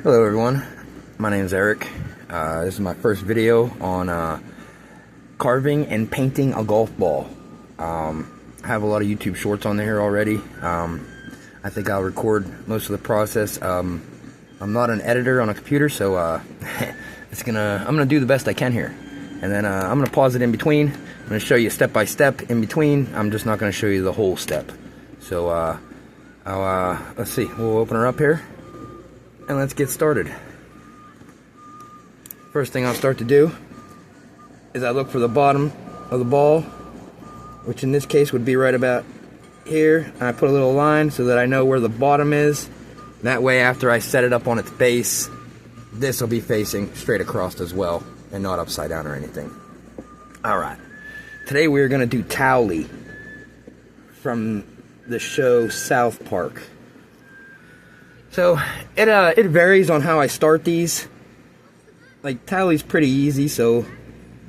Hello everyone, my name is Eric. This is my first video on carving and painting a golf ball. I have a lot of YouTube shorts on there already. I think I'll record most of the process. I'm not an editor on a computer, so I'm gonna do the best I can here. And then I'm gonna pause it in between. I'm gonna show you step by step in between. I'm just not gonna show you the whole step. So let's see, we'll open her up here. And let's get started. First thing I'll start to do is I look for the bottom of the ball, which in this case would be right about here. And I put a little line so that I know where the bottom is. That way after I set it up on its base, this will be facing straight across as well and not upside down or anything. Alright, today we're going to do Towelie from the show South Park. So, it varies on how I start these. Like, Towelie's pretty easy, so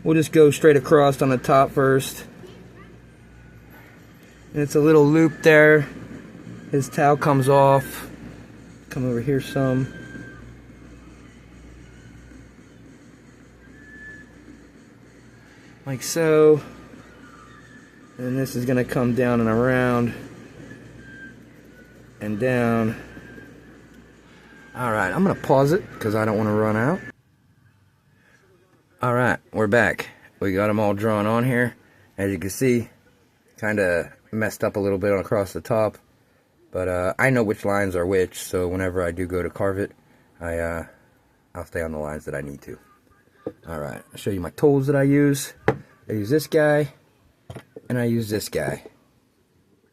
we'll just go straight across on the top first. And it's a little loop there. His towel comes off. Come over here some. Like so. And this is going to come down and around. And down. Alright, I'm going to pause it because I don't want to run out. Alright, we're back. We got them all drawn on here. As you can see, kind of messed up a little bit across the top. But I know which lines are which, so whenever I do go to carve it, I'll stay on the lines that I need to. Alright, I'll show you my tools that I use. I use this guy, and I use this guy.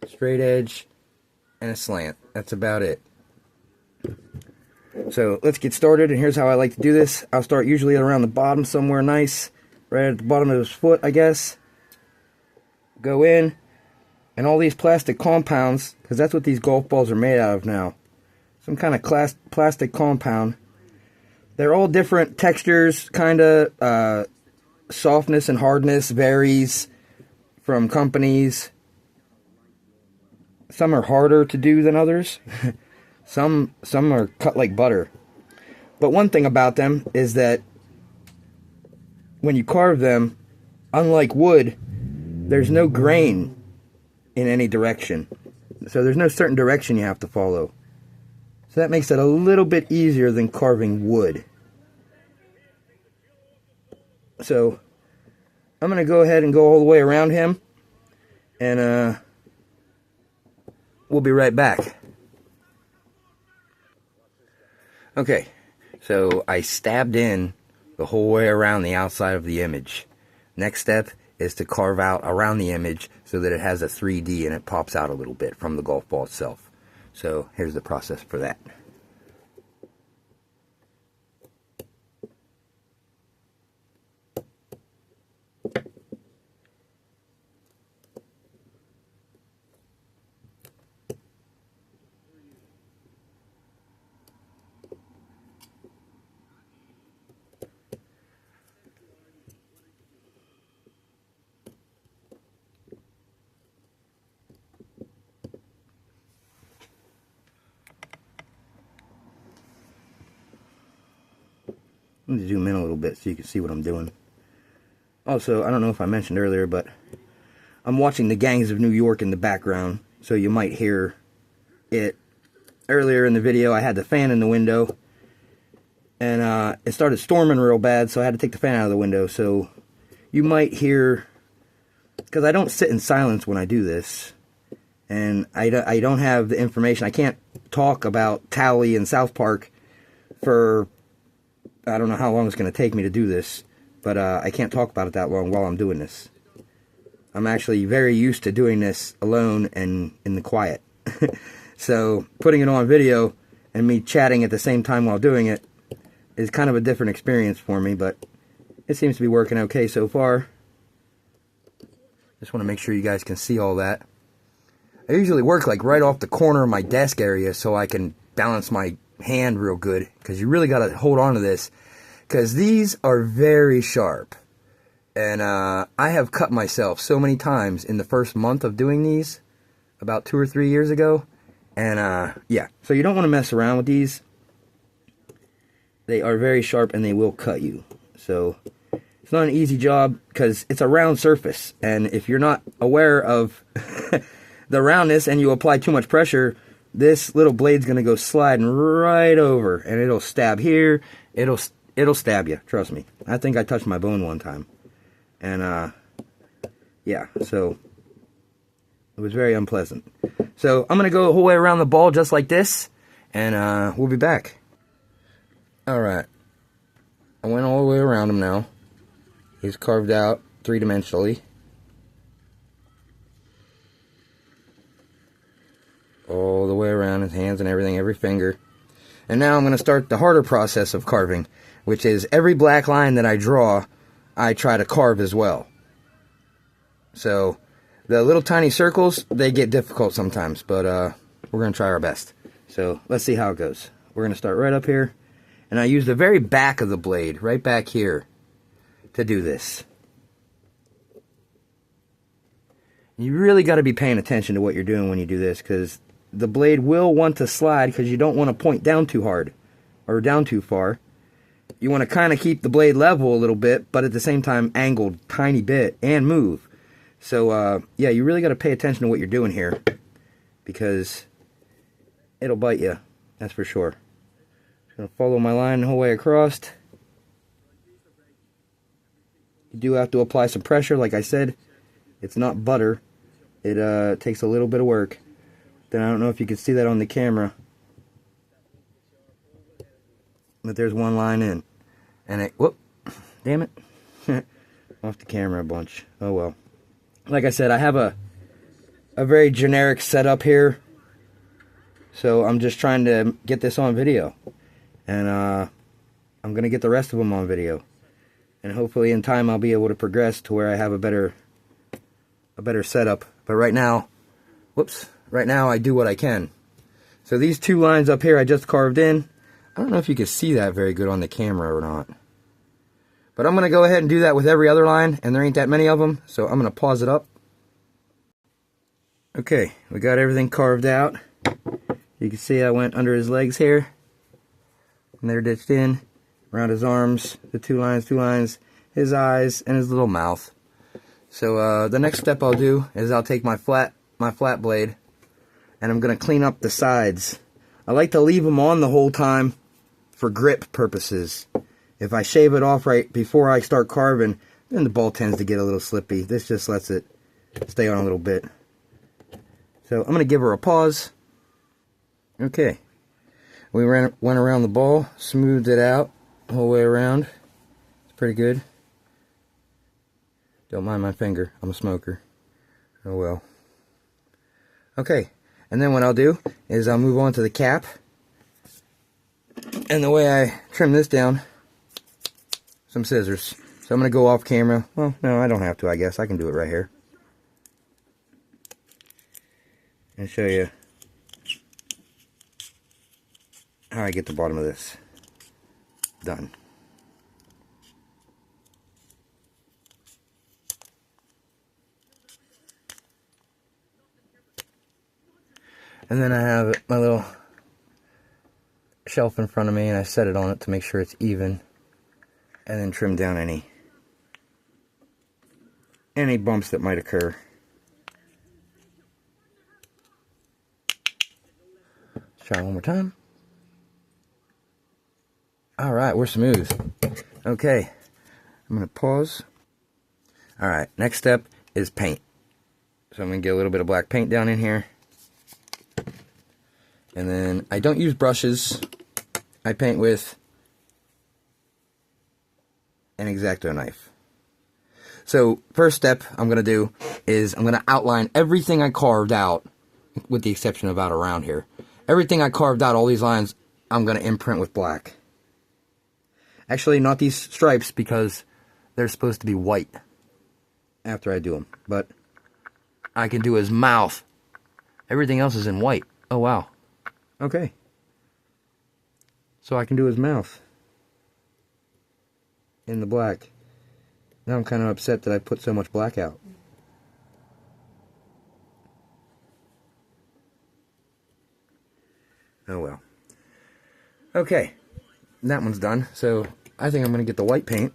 Straight edge, and a slant. That's about it. So let's get started, and here's how I like to do this. I'll start usually around the bottom somewhere nice, right at the bottom of his foot, I guess. Go in, and all these plastic compounds, because that's what these golf balls are made out of now. Some kind of plastic compound. They're all different textures, kind of. Softness and hardness varies from companies. Some are harder to do than others. Some are cut like butter. But one thing about them is that when you carve them, unlike wood, there's no grain in any direction. So there's no certain direction you have to follow. So that makes it a little bit easier than carving wood. So I'm going to go ahead and go all the way around him. And we'll be right back. Okay, so I stabbed in the whole way around the outside of the image. Next step is to carve out around the image so that it has a 3D and it pops out a little bit from the golf ball itself. So here's the process for that. Let me zoom in a little bit so you can see what I'm doing. Also, I don't know if I mentioned earlier, but I'm watching The Gangs of New York in the background, so you might hear it. Earlier in the video, I had the fan in the window, and it started storming real bad, so I had to take the fan out of the window. So you might hear, because I don't sit in silence when I do this, and I don't have the information. I can't talk about Towelie and South Park for, I don't know how long it's going to take me to do this, but I can't talk about it that long while I'm doing this. I'm actually very used to doing this alone and in the quiet. So putting it on video and me chatting at the same time while doing it is kind of a different experience for me, but it seems to be working okay so far. Just want to make sure you guys can see all that. I usually work like right off the corner of my desk area so I can balance my hand real good, because you really got to hold on to this, because these are very sharp, and I have cut myself so many times in the first month of doing these, about 2 or 3 years ago, and yeah, so you don't want to mess around with these. they are very sharp and they will cut you. So it's not an easy job because it's a round surface, and if you're not aware of the roundness and you apply too much pressure, this little blade's gonna go sliding right over, and it'll stab here. It'll stab you. Trust me. I think I touched my bone one time, and yeah. So it was very unpleasant. So I'm gonna go the whole way around the ball just like this, and we'll be back. All right. I went all the way around him now. He's carved out three-dimensionally. All the way around his hands and everything, every finger. And now I'm going to start the harder process of carving, which is every black line that I draw, I try to carve as well. So the little tiny circles, they get difficult sometimes, but we're going to try our best. So let's see how it goes. We're going to start right up here. And I use the very back of the blade, right back here, to do this. You really got to be paying attention to what you're doing when you do this, because the blade will want to slide because you don't want to point down too hard or down too far. You want to kind of keep the blade level a little bit, but at the same time angled tiny bit and move. So yeah, you really got to pay attention to what you're doing here, because it'll bite you, that's for sure. Just going to follow my line the whole way across. You do have to apply some pressure, like I said. It's not butter. It takes a little bit of work. Then I don't know if you can see that on the camera, but there's one line in, and it, whoop, damn it, off the camera a bunch. Oh well. Like I said, I have a very generic setup here, so I'm just trying to get this on video, and I'm gonna get the rest of them on video, and hopefully in time I'll be able to progress to where I have a better setup. But right now, whoops. Right now, I do what I can. So these two lines up here I just carved in. I don't know if you can see that very good on the camera or not. But I'm going to go ahead and do that with every other line, and there ain't that many of them, so I'm going to pause it up. Okay, we got everything carved out. You can see I went under his legs here, and they're ditched in, around his arms, the two lines, his eyes, and his little mouth. So the next step I'll do is I'll take my flat blade, and I'm going to clean up the sides. I like to leave them on the whole time for grip purposes. If I shave it off right before I start carving, then the ball tends to get a little slippy. This just lets it stay on a little bit. So I'm going to give her a pause. Okay. We went around the ball, smoothed it out the whole way around. It's pretty good. Don't mind my finger. I'm a smoker. Oh well. Okay. And then what I'll do is I'll move on to the cap. And the way I trim this down, some scissors. So I'm going to go off camera. Well, no, I don't have to, I guess. I can do it right here. And show you how I get the bottom of this done. And then I have my little shelf in front of me, and I set it on it to make sure it's even, and then trim down any bumps that might occur. Let's try one more time. Alright, we're smooth. Okay, I'm going to pause. Alright, next step is paint. So I'm going to get a little bit of black paint down in here. And then I don't use brushes. I paint with an X-Acto knife. So first step I'm going to do is I'm going to outline everything I carved out, with the exception of out around here. Everything I carved out, all these lines, I'm going to imprint with black. Actually, not these stripes, because they're supposed to be white after I do them. But I can do his mouth. Everything else is in white. Oh, wow. Okay. So I can do his mouth in the black. Now I'm kind of upset that I put so much black out. Oh well. Okay. that one's done. So I think I'm going to get the white paint.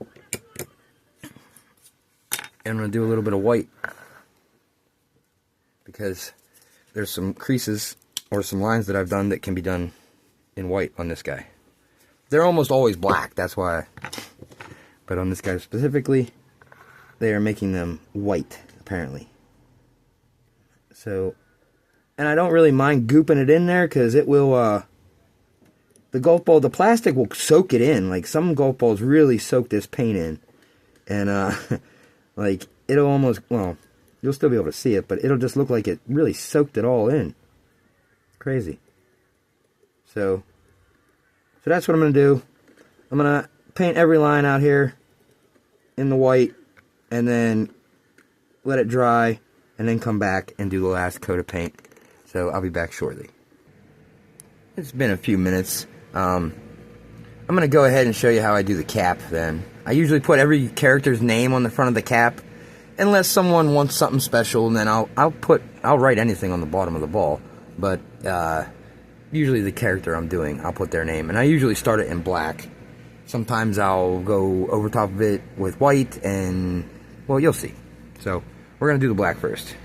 And I'm going to do a little bit of white. Because there's some creases or some lines that I've done that can be done in white on this guy. They're almost always black, that's why. But on this guy specifically, they are making them white, apparently. So, and I don't really mind gooping it in there because it will, the golf ball, the plastic will soak it in. Like, some golf balls really soak this paint in. And, like, it'll almost, well, you'll still be able to see it, but it'll just look like it really soaked it all in. Crazy. So that's what I'm going to do. I'm going to paint every line out here in the white, and then let it dry, and then come back and do the last coat of paint. So I'll be back shortly. It's been a few minutes. I'm going to go ahead and show you how I do the cap then. I usually put every character's name on the front of the cap, unless someone wants something special, and then I'll write anything on the bottom of the ball. But usually the character I'm doing, I'll put their name, and I usually start it in black. Sometimes I'll go over top of it with white, and well, you'll see. So we're gonna do the black first.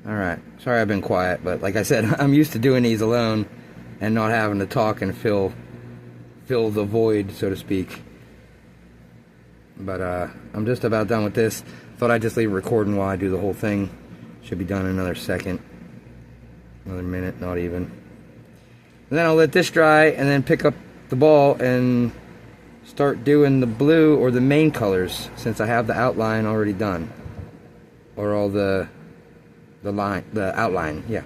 Alright, sorry I've been quiet, but like I said, I'm used to doing these alone and not having to talk and fill the void, so to speak. But I'm just about done with this. Thought I'd just leave recording while I do the whole thing. Should be done in another second. Another minute, not even. And then I'll let this dry and then pick up the ball and start doing the blue or the main colors, since I have the outline already done. Or all the outline, yeah.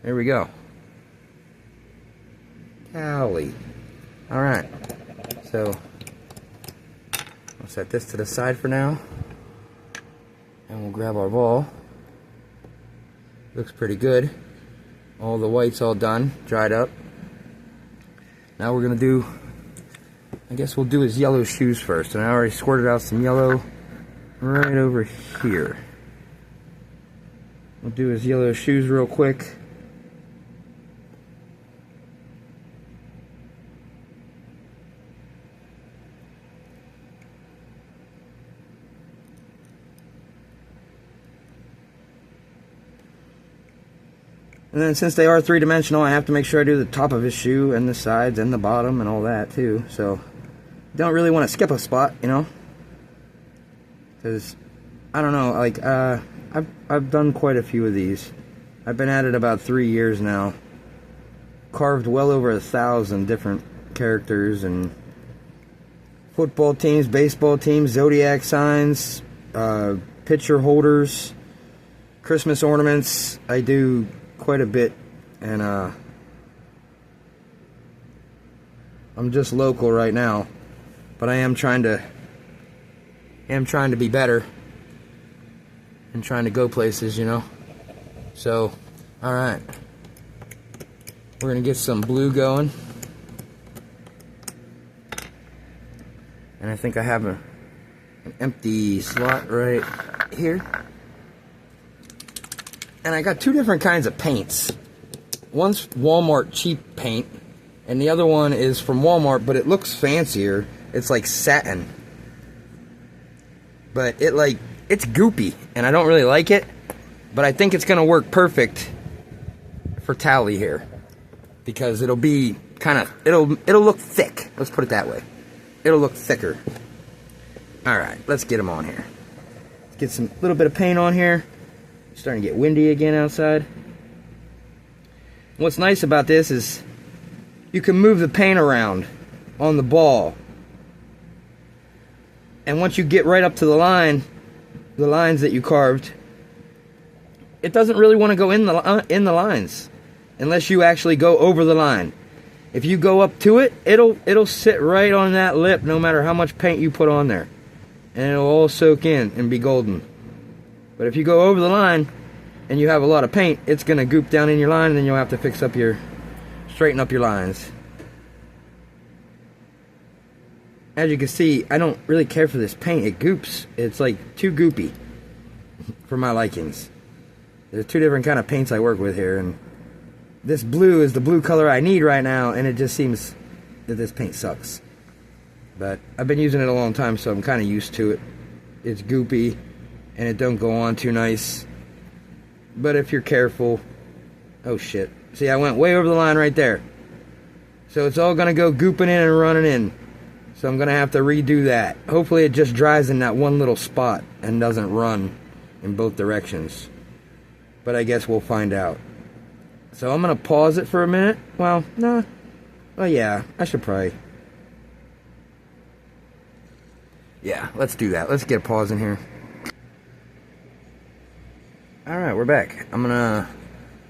There we go. Golly. Alright. So, I'll set this to the side for now. And we'll grab our ball. Looks pretty good. All the white's all done, dried up. Now we're going to do, I guess we'll do his yellow shoes first. And I already squirted out some yellow right over here. We'll do his yellow shoes real quick. And then since they are three-dimensional, I have to make sure I do the top of his shoe and the sides and the bottom and all that too. So, don't really want to skip a spot, you know? Because, I don't know, like, I've done quite a few of these. I've been at it about 3 years now. Carved well over 1,000 different characters and football teams, baseball teams, zodiac signs, picture holders, Christmas ornaments. I do quite a bit, and I'm just local right now, but I am trying to be better and trying to go places, you know. So, all right, we're gonna get some blue going, and I think I have an empty slot right here, and I got two different kinds of paints. One's Walmart cheap paint, and the other one is from Walmart, but it looks fancier. It's like satin, but it's goopy, and I don't really like it, but I think it's gonna work perfect for Tally here, because it'll be it'll look thick. Let's put it that way. It'll look thicker. All right, let's get them on here. Let's get some little bit of paint on here. It's starting to get windy again outside. What's nice about this is you can move the paint around on the ball, and once you get right up to the line, the lines that you carved, it doesn't really want to go in the lines unless you actually go over the line. If you go up to it, it'll sit right on that lip no matter how much paint you put on there, and it'll all soak in and be golden. But if you go over the line and you have a lot of paint, it's gonna goop down in your line, and then you'll have to straighten up your lines. As you can see, I don't really care for this paint. It goops. It's like too goopy for my likings. There's two different kind of paints I work with here, and this blue is the blue color I need right now, and it just seems that this paint sucks. But I've been using it a long time, so I'm kind of used to it. It's goopy, and it don't go on too nice. But if you're careful... Oh shit. See, I went way over the line right there. So it's all gonna go gooping in and running in. So I'm gonna have to redo that. Hopefully it just dries in that one little spot and doesn't run in both directions. But I guess we'll find out. So I'm gonna pause it for a minute. Well, nah. Oh yeah, I should probably... Yeah, let's do that. Let's get a pause in here. Alright, we're back. I'm gonna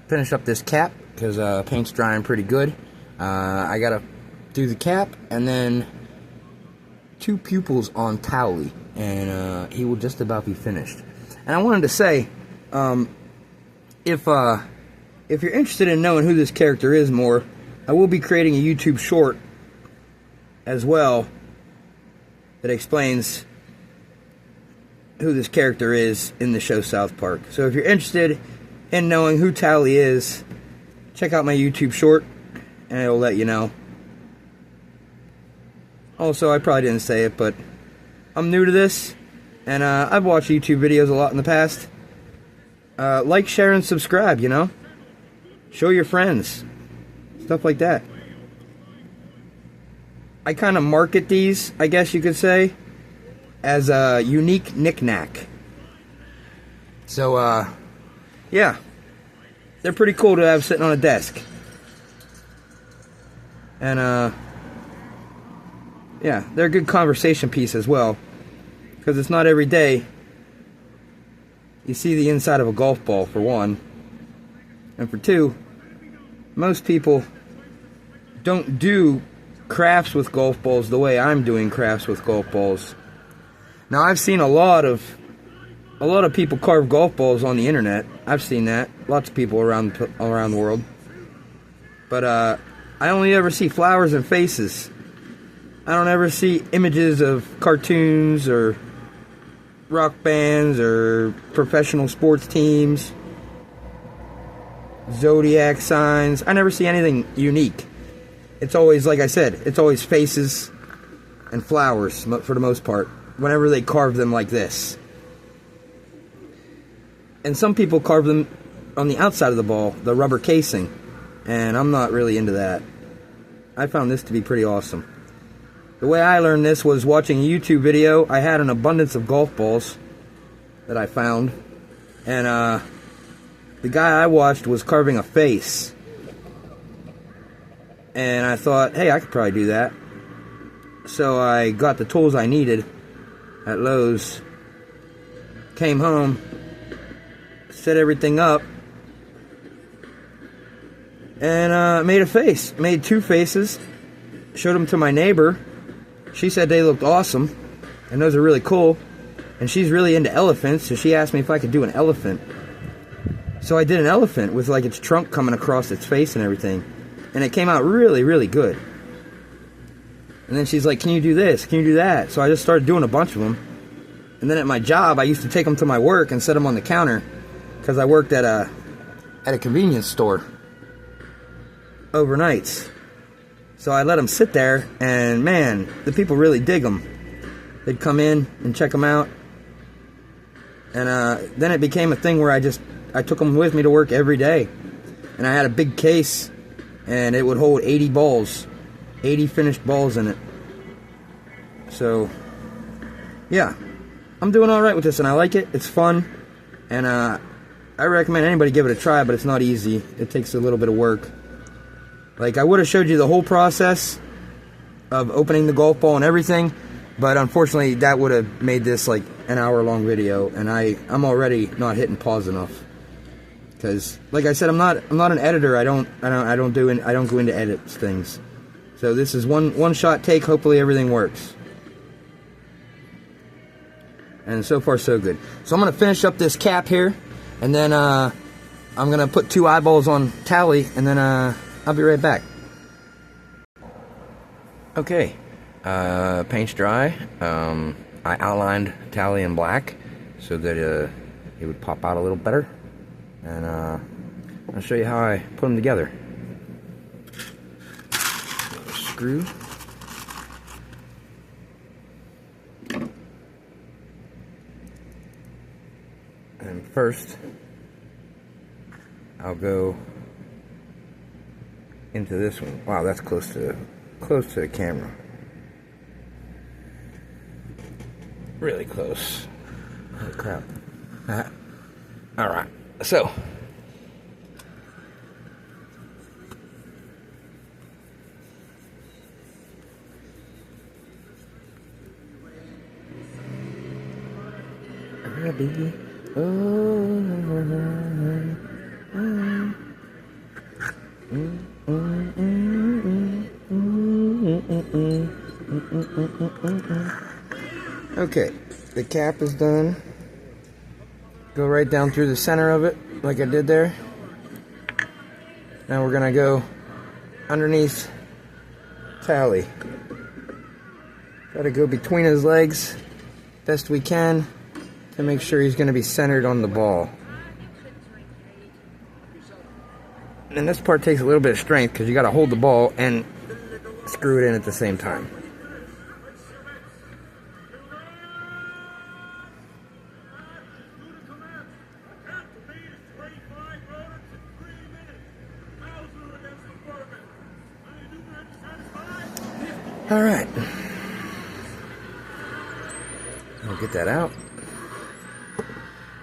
finish up this cap, because paint's drying pretty good. I gotta do the cap, and then 2 pupils on Tally, and he will just about be finished. And I wanted to say, if you're interested in knowing who this character is more, I will be creating a YouTube short as well that explains who this character is in the show South Park. So if you're interested in knowing who Tally is, check out my YouTube short, and it'll let you know. Also, I probably didn't say it, but I'm new to this, and I've watched YouTube videos a lot in the past. Like, share, and subscribe, you know? Show your friends. Stuff like that. I kind of market these, I guess you could say, as a unique knick-knack. So, yeah. They're pretty cool to have sitting on a desk. And, yeah, they're a good conversation piece as well. Because it's not every day you see the inside of a golf ball, for one. And for two, most people don't do crafts with golf balls the way I'm doing crafts with golf balls. Now, I've seen a lot of people carve golf balls on the internet. I've seen that. Lots of people around the world. But I only ever see flowers and faces. I don't ever see images of cartoons or rock bands or professional sports teams, zodiac signs. I never see anything unique. It's always, like I said, it's always faces and flowers for the most part, whenever they carve them like this. And some people carve them on the outside of the ball, the rubber casing, and I'm not really into that. I found this to be pretty awesome. The way I learned this was watching a YouTube video. I had an abundance of golf balls that I found, and the guy I watched was carving a face. And I thought, hey, I could probably do that. So I got the tools I needed at Lowe's, came home, set everything up, and made 2 faces, showed them to my neighbor. She said they looked awesome, and those are really cool, and she's really into elephants, so she asked me if I could do an elephant. So I did an elephant with like its trunk coming across its face and everything, and it came out really, really good. And then she's like, can you do this? Can you do that? So I just started doing a bunch of them. And then at my job, I used to take them to my work and set them on the counter, because I worked at a convenience store overnights. So I let them sit there, and man, the people really dig them. They'd come in and check them out. And then it became a thing where I took them with me to work every day. And I had a big case, and it would hold 80 balls. 80 finished balls in it. So, yeah. I'm doing alright with this, and I like it. It's fun. And I recommend anybody give it a try, but it's not easy. It takes a little bit of work. Like, I would have showed you the whole process of opening the golf ball and everything, but unfortunately that would have made this like an hour-long video, and I'm already not hitting pause enough. Because, like I said, I'm not an editor. I don't go into edits things. So this is one shot take. Hopefully everything works. And so far so good. So I'm gonna finish up this cap here, and then I'm gonna put 2 eyeballs on Tally, and then I'll be right back. Okay, paint's dry. I outlined Tally in black so that it would pop out a little better, and I'll show you how I put them together. Screw. And first, I'll go into this one. Wow, that's close to the camera. Really close. Holy crap. Alright, so okay, the cap is done. Go right down through the center of it, like I did there. Now we're gonna go underneath Tally. Gotta go between his legs best we can to make sure he's gonna be centered on the ball. And this part takes a little bit of strength because you gotta hold the ball and screw it in at the same time. Alright. I'll get that out.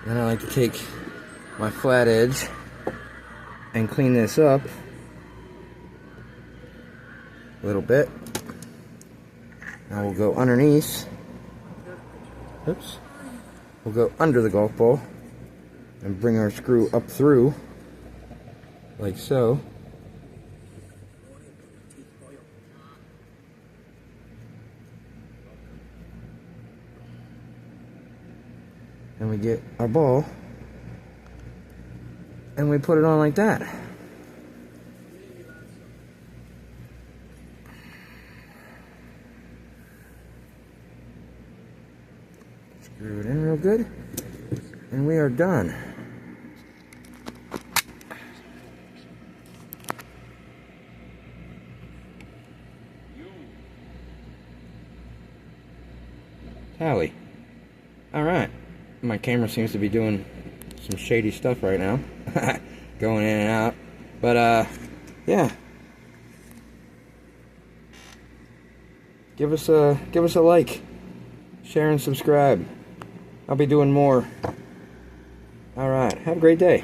Then I like to take my flat edge and clean this up a little bit. Now we'll go underneath. Oops. We'll go under the golf ball and bring our screw up through, like so. And we get our ball and we put it on like that. Screw it in real good, and we are done. Tally. Alright. My camera seems to be doing some shady stuff right now. Going in and out. But, yeah. Give us a like. Share and subscribe. I'll be doing more. Alright. Have a great day.